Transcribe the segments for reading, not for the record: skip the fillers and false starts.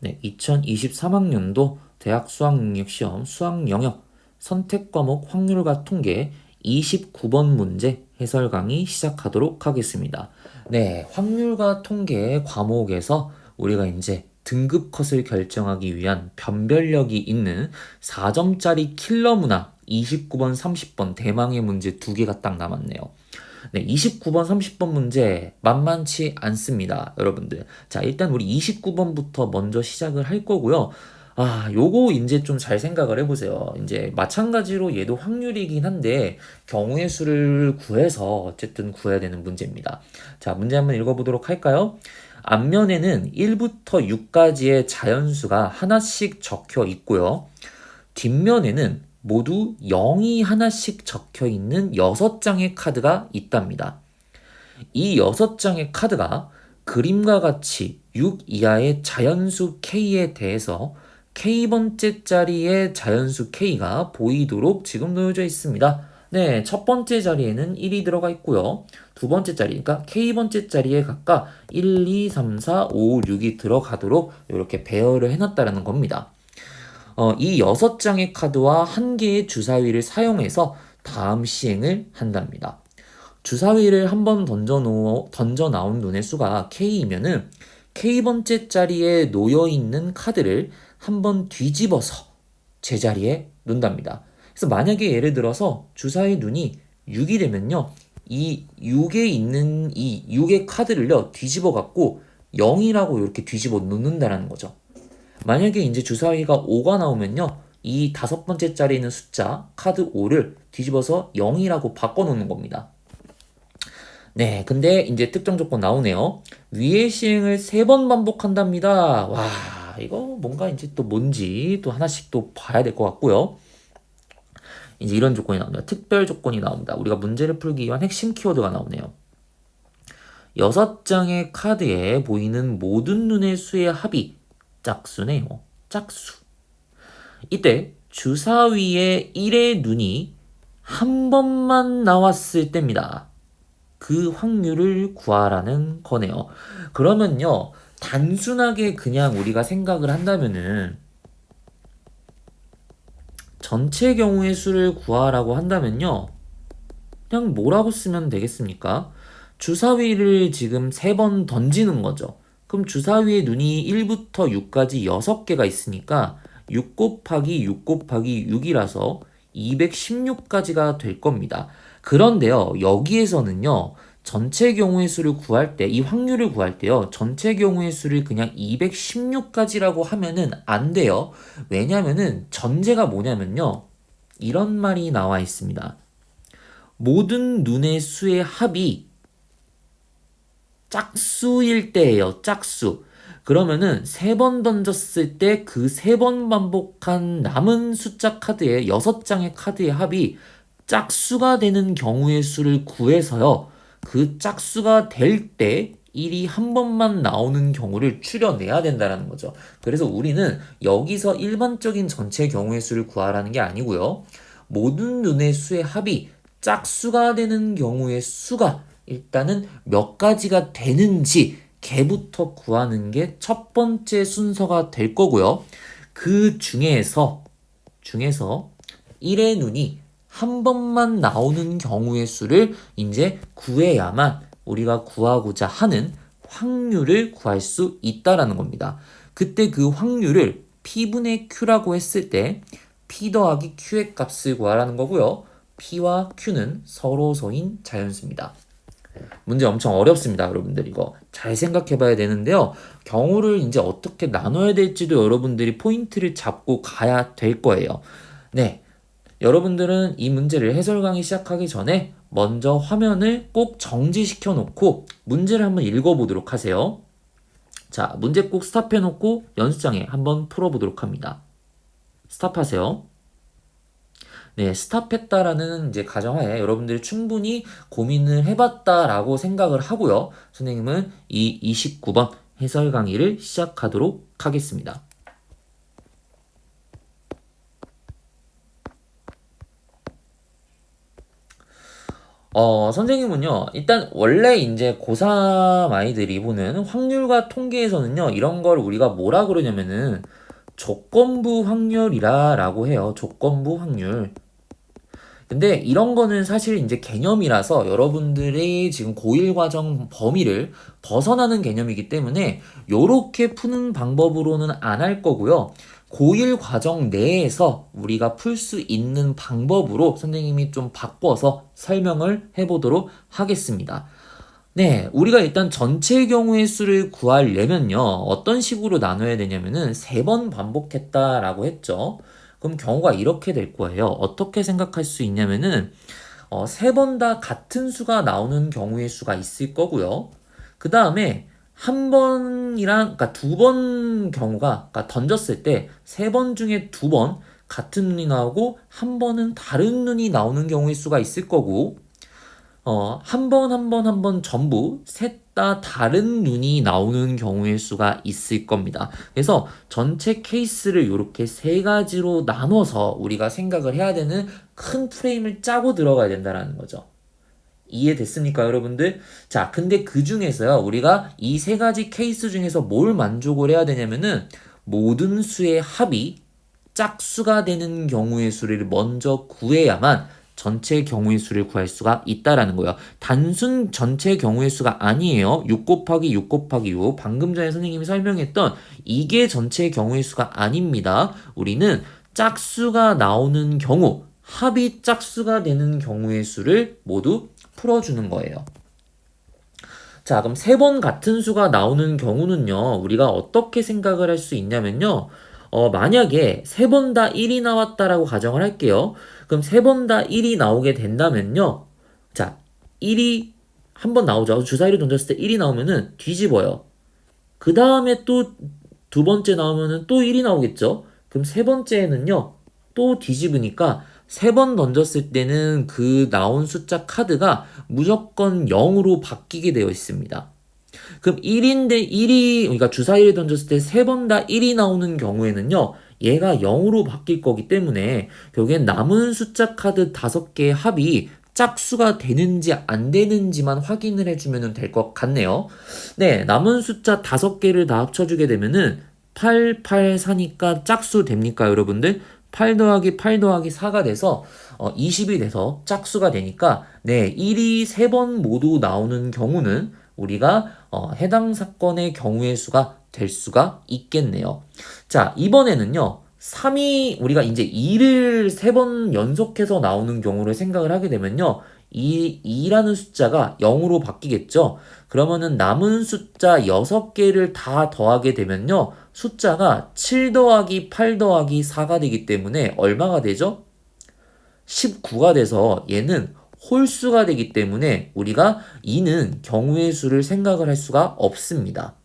네, 2023학년도 대학 수학능력시험 수학영역 선택과목 확률과 통계 29번 문제 해설 강의 시작하도록 하겠습니다. 네, 확률과 통계 과목에서 우리가 이제 등급 컷을 결정하기 위한 변별력이 있는 4점짜리 킬러 문항 29번, 30번 대망의 문제 두 개가 딱 남았네요. 네, 29번, 30번 문제 만만치 않습니다, 여러분들. 자, 일단 우리 29번부터 먼저 시작을 할 거고요. 요거 이제 좀 잘 생각을 해보세요. 이제 마찬가지로 얘도 확률이긴 한데 경우의 수를 구해서 어쨌든 구해야 되는 문제입니다. 자, 문제 한번 읽어보도록 할까요? 앞면에는 1부터 6까지의 자연수가 하나씩 적혀 있고요. 뒷면에는 모두 0이 하나씩 적혀 있는 6장의 카드가 있답니다. 이 6장의 카드가 그림과 같이 6 이하의 자연수 K에 대해서 K번째 자리의 자연수 K가 보이도록 지금 놓여져 있습니다. 네, 첫 번째 자리에는 1이 들어가 있고요. 두 번째 자리, 그러니까 K번째 자리에 각각 1, 2, 3, 4, 5, 6이 들어가도록 이렇게 배열을 해놨다는 겁니다. 이 6장의 카드와 1개의 주사위를 사용해서 다음 시행을 한답니다. 주사위를 한번 던져 나온 눈의 수가 K이면은 K번째 자리에 놓여 있는 카드를 한번 뒤집어서 제자리에 놓는답니다. 그래서 만약에 예를 들어서 주사위 눈이 6이 되면요. 이 6에 있는 이 6의 카드를요. 뒤집어 갖고 0이라고 이렇게 뒤집어 놓는다라는 거죠. 만약에 이제 주사위가 5가 나오면요. 이 다섯 번째 자리에 있는 숫자 카드 5를 뒤집어서 0이라고 바꿔놓는 겁니다. 네, 근데 이제 특정 조건 나오네요. 위의 시행을 3번 반복한답니다. 와, 이거 뭔가 이제 또 뭔지 또 하나씩 또 봐야 될 것 같고요. 이제 이런 조건이 나옵니다. 특별 조건이 나옵니다. 우리가 문제를 풀기 위한 핵심 키워드가 나오네요. 6장의 카드에 보이는 모든 눈의 수의 합이 짝수네요. 짝수. 이때 주사위에 1의 눈이 한 번만 나왔을 때입니다. 그 확률을 구하라는 거네요. 그러면요, 단순하게 그냥 우리가 생각을 한다면은 전체 경우의 수를 구하라고 한다면요, 그냥 뭐라고 쓰면 되겠습니까? 주사위를 지금 3번 던지는 거죠. 그럼 주사위에 눈이 1부터 6까지 6개가 있으니까 6 곱하기 6 곱하기 6이라서 216까지가 될 겁니다. 그런데요, 여기에서는요, 전체 경우의 수를 구할 때, 이 확률을 구할 때요, 전체 경우의 수를 그냥 216까지라고 하면은 안 돼요. 왜냐면은 전제가 뭐냐면요, 이런 말이 나와 있습니다. 모든 눈의 수의 합이 짝수일 때예요. 짝수. 그러면은 3번 던졌을 때 그 3번 반복한 남은 숫자 카드의 6장의 카드의 합이 짝수가 되는 경우의 수를 구해서요. 그 짝수가 될 때 1이 한 번만 나오는 경우를 추려내야 된다는 거죠. 그래서 우리는 여기서 일반적인 전체 경우의 수를 구하라는 게 아니고요. 모든 눈의 수의 합이 짝수가 되는 경우의 수가 일단은 몇 가지가 되는지 개부터 구하는 게 첫 번째 순서가 될 거고요. 그 중에서 1의 눈이 한 번만 나오는 경우의 수를 이제 구해야만 우리가 구하고자 하는 확률을 구할 수 있다라는 겁니다. 그때 그 확률을 P분의 Q라고 했을 때 P 더하기 Q의 값을 구하라는 거고요. P와 Q는 서로서인 자연수입니다. 문제 엄청 어렵습니다, 여러분들. 이거 잘 생각해 봐야 되는데요. 경우를 이제 어떻게 나눠야 될지도 여러분들이 포인트를 잡고 가야 될 거예요. 네. 여러분들은 이 문제를 해설 강의 시작하기 전에 먼저 화면을 꼭 정지시켜 놓고 문제를 한번 읽어 보도록 하세요. 자, 문제 꼭 스탑해 놓고 연습장에 한번 풀어 보도록 합니다. 스탑하세요. 네, 스탑했다라는 이제 가정하에 여러분들이 충분히 고민을 해봤다라고 생각을 하고요. 선생님은 이 29번 해설 강의를 시작하도록 하겠습니다. 선생님은요, 일단 원래 이제 고3 아이들이 보는 확률과 통계에서는요, 이런 걸 우리가 뭐라 그러냐면은 조건부 확률이라고 해요. 조건부 확률. 근데 이런 거는 사실 이제 개념이라서 여러분들이 지금 고1 과정 범위를 벗어나는 개념이기 때문에 요렇게 푸는 방법으로는 안 할 거고요. 고1 과정 내에서 우리가 풀 수 있는 방법으로 선생님이 좀 바꿔서 설명을 해보도록 하겠습니다. 네, 우리가 일단 전체 경우의 수를 구하려면요, 어떤 식으로 나눠야 되냐면은 3번 반복했다라고 했죠. 그럼 경우가 이렇게 될 거예요. 어떻게 생각할 수 있냐면은, 3번 다 같은 수가 나오는 경우의 수가 있을 거고요. 그 다음에 한 번이랑, 그러니까 2번 경우가, 그러니까 던졌을 때 3번 중에 2번 같은 눈이 나오고, 한 번은 다른 눈이 나오는 경우의 수가 있을 거고, 한 번, 한 번, 한 번 전부 셋 다 다른 눈이 나오는 경우의 수가 있을 겁니다. 그래서 전체 케이스를 이렇게 세 가지로 나눠서 우리가 생각을 해야 되는 큰 프레임을 짜고 들어가야 된다는 거죠. 이해됐습니까, 여러분들? 자, 근데 그 중에서요, 우리가 이 세 가지 케이스 중에서 뭘 만족을 해야 되냐면은 모든 수의 합이 짝수가 되는 경우의 수를 먼저 구해야만 전체 경우의 수를 구할 수가 있다라는 거예요. 단순 전체 경우의 수가 아니에요. 6 곱하기 6 곱하기 6. 방금 전에 선생님이 설명했던 이게 전체 경우의 수가 아닙니다. 우리는 짝수가 나오는 경우, 합이 짝수가 되는 경우의 수를 모두 풀어주는 거예요. 자, 그럼 3번 같은 수가 나오는 경우는요, 우리가 어떻게 생각을 할 수 있냐면요, 만약에 3번 다 1이 나왔다라고 가정을 할게요. 그럼 3번 다 1이 나오게 된다면요, 자, 1이 한 번 나오죠. 주사위를 던졌을 때 1이 나오면은 뒤집어요. 그 다음에 또 두 번째 나오면은 또 1이 나오겠죠? 그럼 세 번째에는요, 또 뒤집으니까 3번 던졌을 때는 그 나온 숫자 카드가 무조건 0으로 바뀌게 되어 있습니다. 그럼 1인데 1이, 그러니까 주사위를 던졌을 때 3번 다 1이 나오는 경우에는요, 얘가 0으로 바뀔 거기 때문에 결국엔 남은 숫자 카드 5개의 합이 짝수가 되는지 안 되는지만 확인을 해주면 될 것 같네요. 네, 남은 숫자 5개를 다 합쳐주게 되면은 8, 8, 4니까 짝수 됩니까, 여러분들? 8 더하기 8 더하기 4가 돼서 20이 돼서 짝수가 되니까 네, 1이 3번 모두 나오는 경우는 우리가 해당 사건의 경우의 수가 될 수가 있겠네요. 자, 이번에는요. 3이 우리가 이제 2를 3번 연속해서 나오는 경우를 생각을 하게 되면요. 2라는 숫자가 0으로 바뀌겠죠. 그러면은 남은 숫자 6개를 다 더하게 되면요. 숫자가 7 더하기 8 더하기 4가 되기 때문에 얼마가 되죠? 19가 돼서 얘는 홀수가 되기 때문에 우리가 2는 경우의 수를 생각을 할 수가 없습니다.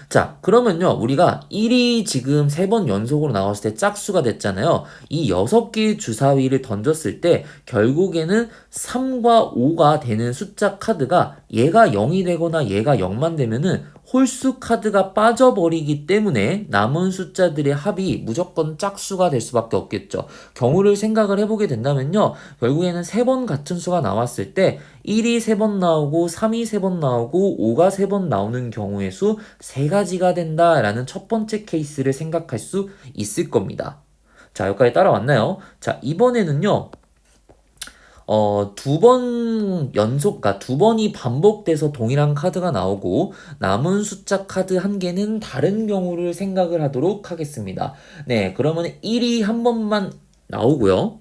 자, 그러면요, 우리가 1이 지금 3번 연속으로 나왔을 때 짝수가 됐잖아요. 이 6개의 주사위를 던졌을 때 결국에는 3과 5가 되는 숫자 카드가 얘가 0이 되거나 얘가 0만 되면은 홀수 카드가 빠져버리기 때문에 남은 숫자들의 합이 무조건 짝수가 될 수밖에 없겠죠. 경우를 생각을 해보게 된다면요. 결국에는 3번 같은 수가 나왔을 때 1이 3번 나오고 3이 3번 나오고 5가 3번 나오는 경우의 수 3가지가 된다라는 첫 번째 케이스를 생각할 수 있을 겁니다. 자, 여기까지 따라왔나요? 자, 이번에는요. 2번 연속, 그러니까 2번이 반복돼서 동일한 카드가 나오고 남은 숫자 카드 한 개는 다른 경우를 생각을 하도록 하겠습니다. 네, 그러면 1이 한 번만 나오고요.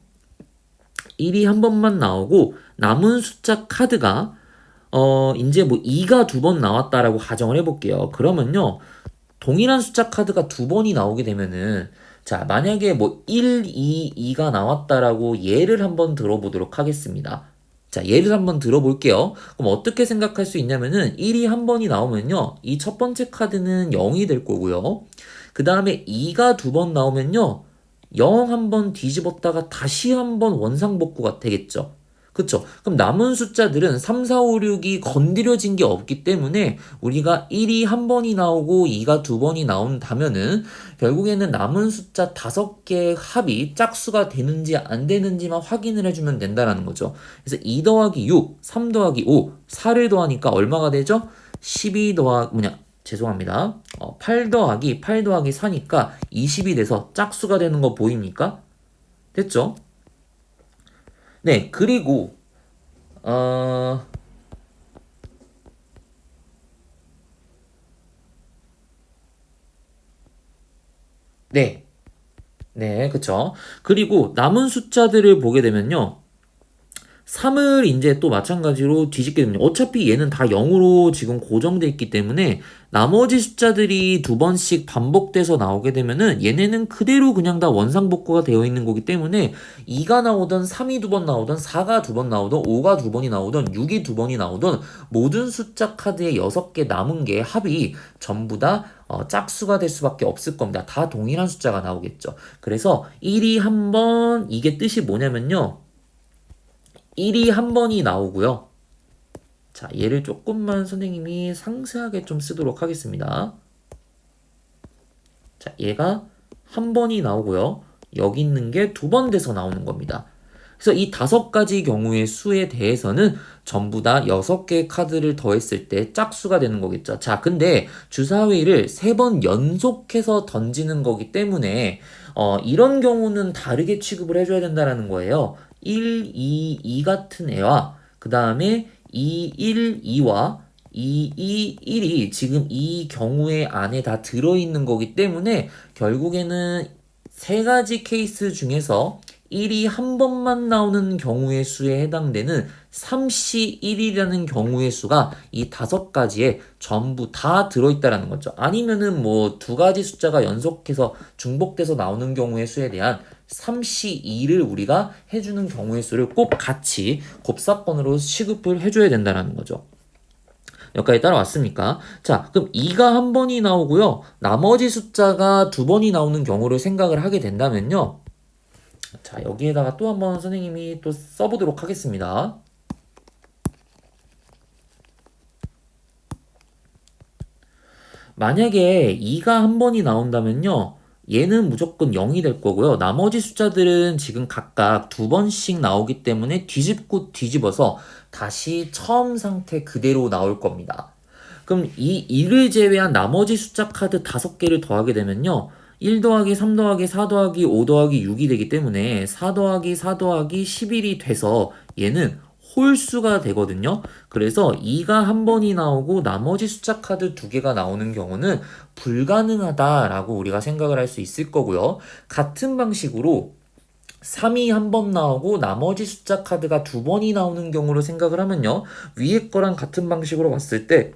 1이 한 번만 나오고 남은 숫자 카드가 이제 뭐 2가 2번 나왔다라고 가정을 해볼게요. 그러면요. 동일한 숫자 카드가 2번이 나오게 되면은 자, 만약에 뭐 1, 2, 2가 나왔다라고 예를 한번 들어보도록 하겠습니다. 자, 예를 한번 들어볼게요. 그럼 어떻게 생각할 수 있냐면은 1이 한 번이 나오면요. 이 첫 번째 카드는 0이 될 거고요. 그 다음에 2가 2번 나오면요. 0 한 번 뒤집었다가 다시 한 번 원상복구가 되겠죠. 그쵸? 그럼 남은 숫자들은 3, 4, 5, 6이 건드려진 게 없기 때문에 우리가 1이 한 번이 나오고 2가 두 번이 나온다면은 결국에는 남은 숫자 5개의 합이 짝수가 되는지 안 되는지만 확인을 해주면 된다라는 거죠. 그래서 2 더하기 6, 3 더하기 5, 4를 더하니까 얼마가 되죠? 12 더하기, 죄송합니다. 8 더하기 4니까 20이 돼서 짝수가 되는 거 보입니까? 됐죠? 네, 그리고 어, 네, 네, 그쵸. 그리고 남은 숫자들을 보게 되면요. 3을 이제 또 마찬가지로 뒤집게 됩니다. 어차피 얘는 다 0으로 지금 고정돼 있기 때문에 나머지 숫자들이 두 번씩 반복돼서 나오게 되면은 얘네는 그대로 그냥 다 원상복구가 되어 있는 거기 때문에 2가 나오던 3이 두 번 나오던 4가 두 번 나오던 5가 두 번이 나오던 6이 두 번이 나오던 모든 숫자 카드에 6개 남은 게 합이 전부 다 짝수가 될 수밖에 없을 겁니다. 다 동일한 숫자가 나오겠죠. 그래서 1이 한 번, 이게 뜻이 뭐냐면요. 1이 한 번이 나오고요. 자, 얘를 조금만 선생님이 상세하게 좀 쓰도록 하겠습니다. 자, 얘가 한 번이 나오고요. 여기 있는 게 두 번 돼서 나오는 겁니다. 그래서 이 5가지 경우의 수에 대해서는 전부 다 6개의 카드를 더했을 때 짝수가 되는 거겠죠. 자, 근데 주사위를 3번 연속해서 던지는 거기 때문에 이런 경우는 다르게 취급을 해줘야 된다는 거예요. 1, 2, 2 같은 애와 그 다음에 2, 1, 2와 2, 2, 1이 지금 이 경우의 안에 다 들어있는 거기 때문에 결국에는 3가지 케이스 중에서 1이 한 번만 나오는 경우의 수에 해당되는 3시 1이라는 경우의 수가 이 5가지에 전부 다 들어있다라는 거죠. 아니면은 뭐 2가지 숫자가 연속해서 중복돼서 나오는 경우의 수에 대한 3시 2를 우리가 해주는 경우의 수를 꼭 같이 곱사건으로 취급을 해줘야 된다는 거죠. 여기까지 따라왔습니까? 자, 그럼 2가 한 번이 나오고요. 나머지 숫자가 두 번이 나오는 경우를 생각을 하게 된다면요. 자, 여기에다가 또 한 번 선생님이 또 써보도록 하겠습니다. 만약에 2가 한 번이 나온다면요. 얘는 무조건 0이 될 거고요. 나머지 숫자들은 지금 각각 두 번씩 나오기 때문에 뒤집고 뒤집어서 다시 처음 상태 그대로 나올 겁니다. 그럼 이 1을 제외한 나머지 숫자 카드 5개를 더하게 되면요. 1 더하기 3 더하기 4 더하기 5 더하기 6이 되기 때문에 4 더하기 4 더하기 11이 돼서 얘는 홀수가 되거든요. 그래서 2가 한 번이 나오고 나머지 숫자 카드 2개가 나오는 경우는 불가능하다라고 우리가 생각을 할 수 있을 거고요. 같은 방식으로 3이 한 번 나오고 나머지 숫자 카드가 두 번이 나오는 경우로 생각을 하면요. 위에 거랑 같은 방식으로 봤을 때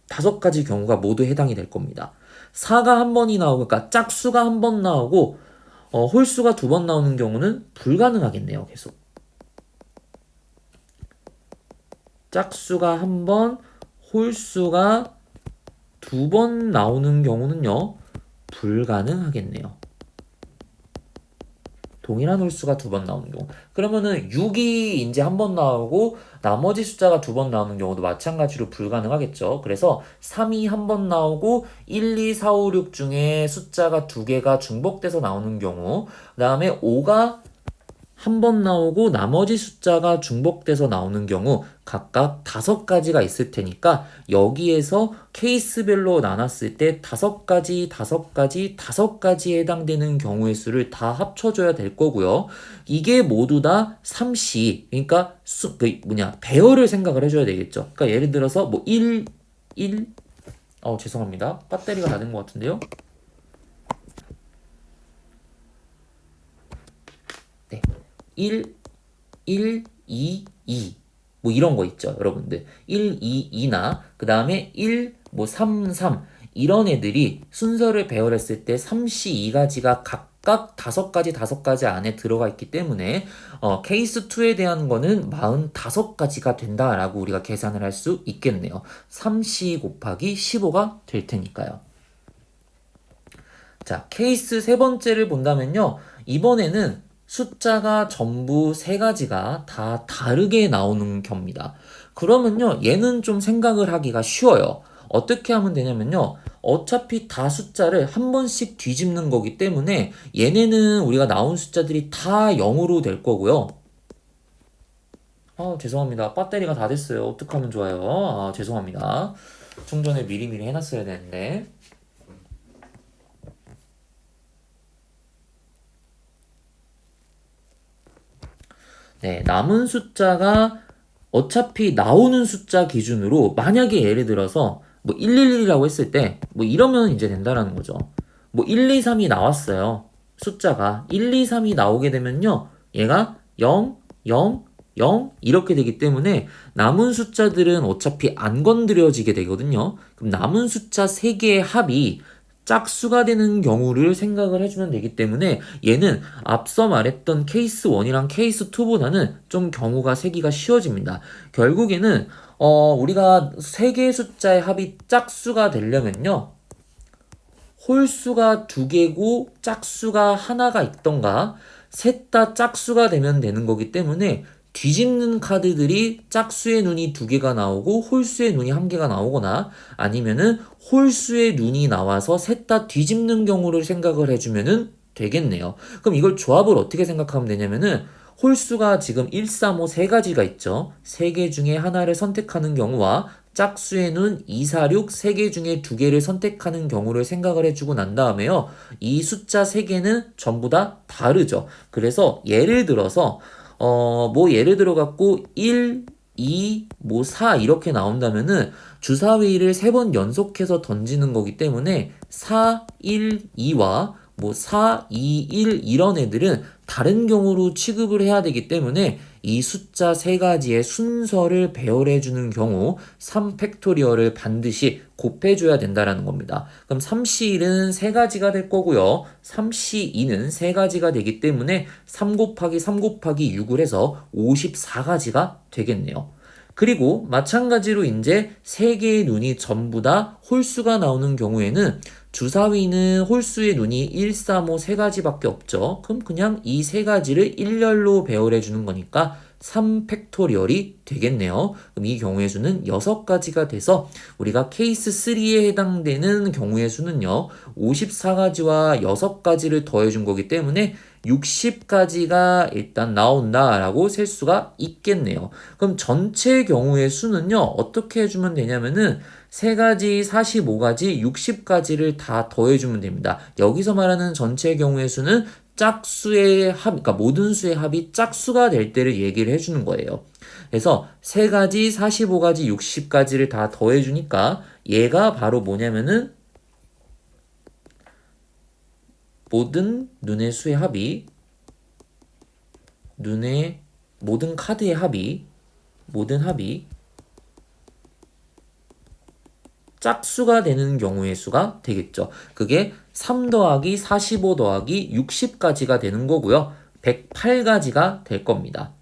5가지 경우가 모두 해당이 될 겁니다. 4가 한 번이 나오고, 그러니까 짝수가 한 번 나오고, 홀수가 두 번 나오는 경우는 불가능하겠네요, 계속. 짝수가 한 번, 홀수가 두 번 나오는 경우는요, 불가능하겠네요. 동일한 홀수가 두 번 나오는 경우. 그러면은 6이 이제 한 번 나오고 나머지 숫자가 두 번 나오는 경우도 마찬가지로 불가능하겠죠. 그래서 3이 한 번 나오고 1, 2, 4, 5, 6 중에 숫자가 두 개가 중복돼서 나오는 경우, 그 다음에 5가 한 번 나오고 나머지 숫자가 중복돼서 나오는 경우 각각 5가지가 있을 테니까 여기에서 케이스별로 나눴을 때 5가지, 5가지, 5가지에 해당되는 경우의 수를 다 합쳐줘야 될 거고요. 이게 모두 다 3시, 그러니까 배열을 생각을 해줘야 되겠죠. 그러니까 예를 들어서 뭐 1, 죄송합니다. 배터리가 다 된 것 같은데요. 네. 1, 2, 2. 뭐 이런 거 있죠, 여러분들. 1, 2, 2나 그 다음에 1, 3, 3 이런 애들이 순서를 배열했을 때 3시 2가지가 각각 5가지 안에 들어가 있기 때문에 케이스 2에 대한 거는 45가지가 된다라고 우리가 계산을 할 수 있겠네요. 3시 곱하기 15가 될 테니까요. 자, 케이스 세 번째를 본다면요. 이번에는 숫자가 전부 세 가지가 다 다르게 나오는 겁니다. 그러면요, 얘는 좀 생각을 하기가 쉬워요. 어떻게 하면 되냐면요, 어차피 다 숫자를 한 번씩 뒤집는 거기 때문에 얘네는 우리가 나온 숫자들이 다 0으로 될 거고요. 죄송합니다. 배터리가 다 됐어요. 어떡하면 좋아요. 죄송합니다. 충전을 미리미리 해놨어야 되는데. 네, 남은 숫자가 어차피 나오는 숫자 기준으로 만약에 예를 들어서 뭐 111이라고 했을 때 뭐 이러면 이제 된다라는 거죠. 뭐 1, 2, 3이 나왔어요. 숫자가 1, 2, 3이 나오게 되면요. 얘가 0, 0, 0 이렇게 되기 때문에 남은 숫자들은 어차피 안 건드려지게 되거든요. 그럼 남은 숫자 3개의 합이 짝수가 되는 경우를 생각을 해주면 되기 때문에 얘는 앞서 말했던 케이스 1이랑 케이스 2보다는 좀 경우가 세기가 쉬워집니다. 결국에는 우리가 3개의 숫자의 합이 짝수가 되려면요. 홀수가 2개고 짝수가 하나가 있던가 셋 다 짝수가 되면 되는 거기 때문에 뒤집는 카드들이 짝수의 눈이 2개가 나오고 홀수의 눈이 1개가 나오거나 아니면은 홀수의 눈이 나와서 셋 다 뒤집는 경우를 생각을 해주면은 되겠네요. 그럼 이걸 조합을 어떻게 생각하면 되냐면은 홀수가 지금 1, 3, 5 세 가지가 있죠. 세 개 중에 하나를 선택하는 경우와 짝수의 눈 2, 4, 6 세 개 중에 2개를 선택하는 경우를 생각을 해주고 난 다음에요. 이 숫자 3개는 전부 다 다르죠. 그래서 예를 들어서 뭐 예를 들어 갖고 1, 2, 뭐 4 이렇게 나온다면은 주사위를 3번 연속해서 던지는 거기 때문에 4, 1, 2와 뭐 4, 2, 1 이런 애들은 다른 경우로 취급을 해야 되기 때문에 이 숫자 3가지의 순서를 배열해 주는 경우 3팩토리얼을 반드시 곱해줘야 된다라는 겁니다. 그럼 3C1은 3가지가 될 거고요. 3C2는 3가지가 되기 때문에 3 곱하기 3 곱하기 6을 해서 54가지가 되겠네요. 그리고 마찬가지로 이제 3개의 눈이 전부 다 홀수가 나오는 경우에는 주사위는 홀수의 눈이 1, 3, 5 3가지밖에 없죠. 그럼 그냥 이 3가지를 일렬로 배열해 주는 거니까 3팩토리얼이 되겠네요. 그럼 이 경우의 수는 6가지가 돼서 우리가 케이스 3에 해당되는 경우의 수는요. 54가지와 6가지를 더해준 거기 때문에 60가지가 일단 나온다라고 셀 수가 있겠네요. 그럼 전체 경우의 수는요. 어떻게 해주면 되냐면은 3가지, 45가지, 60가지를 다 더해주면 됩니다. 여기서 말하는 전체 경우의 수는 짝수의 합, 그러니까 모든 수의 합이 짝수가 될 때를 얘기를 해주는 거예요. 그래서 3가지, 45가지, 60가지를 다 더해주니까 얘가 바로 뭐냐면은 모든 눈의 수의 합이 눈의 모든 카드의 합이 모든 합이 짝수가 되는 경우의 수가 되겠죠. 그게 3 더하기 45 더하기 60까지가 되는 거고요. 108가지가 될 겁니다.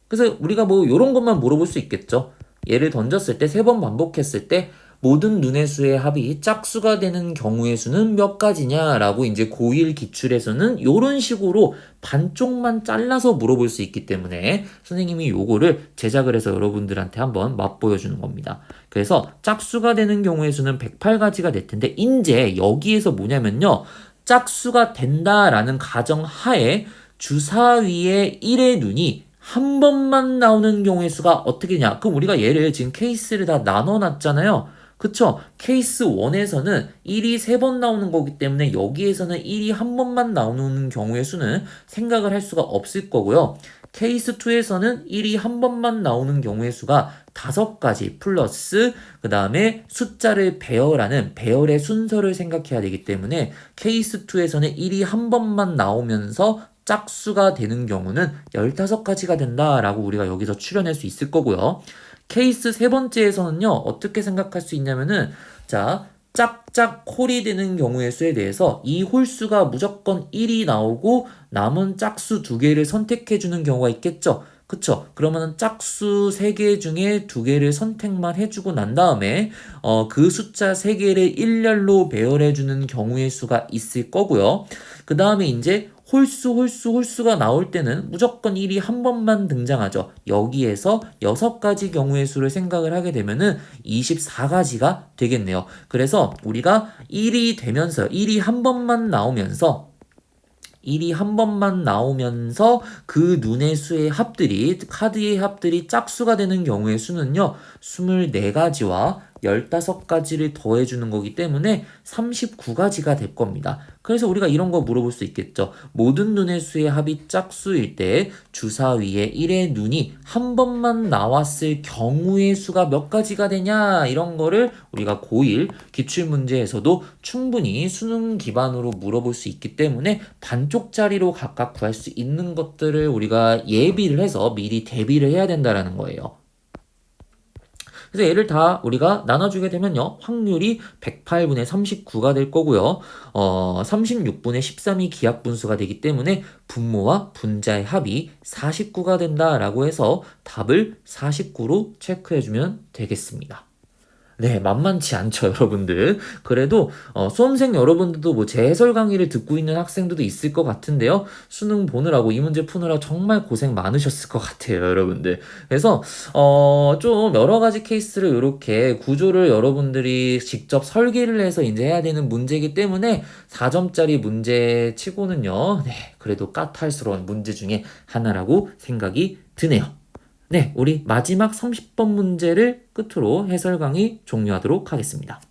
그래서 우리가 뭐 이런 것만 물어볼 수 있겠죠. 얘를 던졌을 때 3번 반복했을 때 모든 눈의 수의 합이 짝수가 되는 경우의 수는 몇 가지냐라고 이제 고1 기출에서는 이런 식으로 반쪽만 잘라서 물어볼 수 있기 때문에 선생님이 요거를 제작을 해서 여러분들한테 한번 맛보여 주는 겁니다. 그래서 짝수가 되는 경우의 수는 108가지가 될 텐데 이제 여기에서 뭐냐면요. 짝수가 된다라는 가정하에 주사위의 1의 눈이 한 번만 나오는 경우의 수가 어떻게 되냐? 그럼 우리가 얘를 지금 케이스를 다 나눠놨잖아요. 그쵸? 케이스 1에서는 1이 3번 나오는 거기 때문에 여기에서는 1이 한 번만 나오는 경우의 수는 생각을 할 수가 없을 거고요. 케이스 2에서는 1이 한 번만 나오는 경우의 수가 5가지 플러스 그 다음에 숫자를 배열하는 배열의 순서를 생각해야 되기 때문에 케이스 2에서는 1이 한 번만 나오면서 짝수가 되는 경우는 15가지가 된다라고 우리가 여기서 추려낼 수 있을 거고요. 케이스 세 번째에서는요, 어떻게 생각할 수 있냐면은, 자, 짝짝 홀이 되는 경우의 수에 대해서 이 홀수가 무조건 1이 나오고 남은 짝수 2개를 선택해주는 경우가 있겠죠. 그쵸? 그러면은 짝수 3개 중에 2개를 선택만 해주고 난 다음에 그 숫자 3개를 일렬로 배열해주는 경우의 수가 있을 거고요. 그 다음에 이제 홀수가 나올 때는 무조건 1이 한 번만 등장하죠. 여기에서 6가지 경우의 수를 생각을 하게 되면은 24가지가 되겠네요. 그래서 우리가 1이 한 번만 나오면서 1이 한 번만 나오면서 그 눈의 수의 합들이, 카드의 합들이 짝수가 되는 경우의 수는요, 24가지와 15가지를 더해주는 거기 때문에 39가지가 될 겁니다. 그래서 우리가 이런 거 물어볼 수 있겠죠. 모든 눈의 수의 합이 짝수일 때 주사위에 1의 눈이 한 번만 나왔을 경우의 수가 몇 가지가 되냐? 이런 거를 우리가 고1 기출문제에서도 충분히 수능 기반으로 물어볼 수 있기 때문에 반쪽짜리로 각각 구할 수 있는 것들을 우리가 예비를 해서 미리 대비를 해야 된다라는 거예요. 그래서 얘를 다 우리가 나눠주게 되면요. 확률이 108분의 39가 될 거고요. 36분의 13이 기하분수가 되기 때문에 분모와 분자의 합이 49가 된다라고 해서 답을 49로 체크해주면 되겠습니다. 네, 만만치 않죠, 여러분들. 그래도 수험생 여러분들도 뭐 제 해설 강의를 듣고 있는 학생들도 있을 것 같은데요. 수능 보느라고 이 문제 푸느라 정말 고생 많으셨을 것 같아요, 여러분들. 그래서 좀 여러 가지 케이스를 이렇게 구조를 여러분들이 직접 설계를 해서 이제 해야 되는 문제이기 때문에 4점짜리 문제 치고는요. 네, 그래도 까탈스러운 문제 중에 하나라고 생각이 드네요. 네, 우리 마지막 30번 문제를 끝으로 해설 강의 종료하도록 하겠습니다.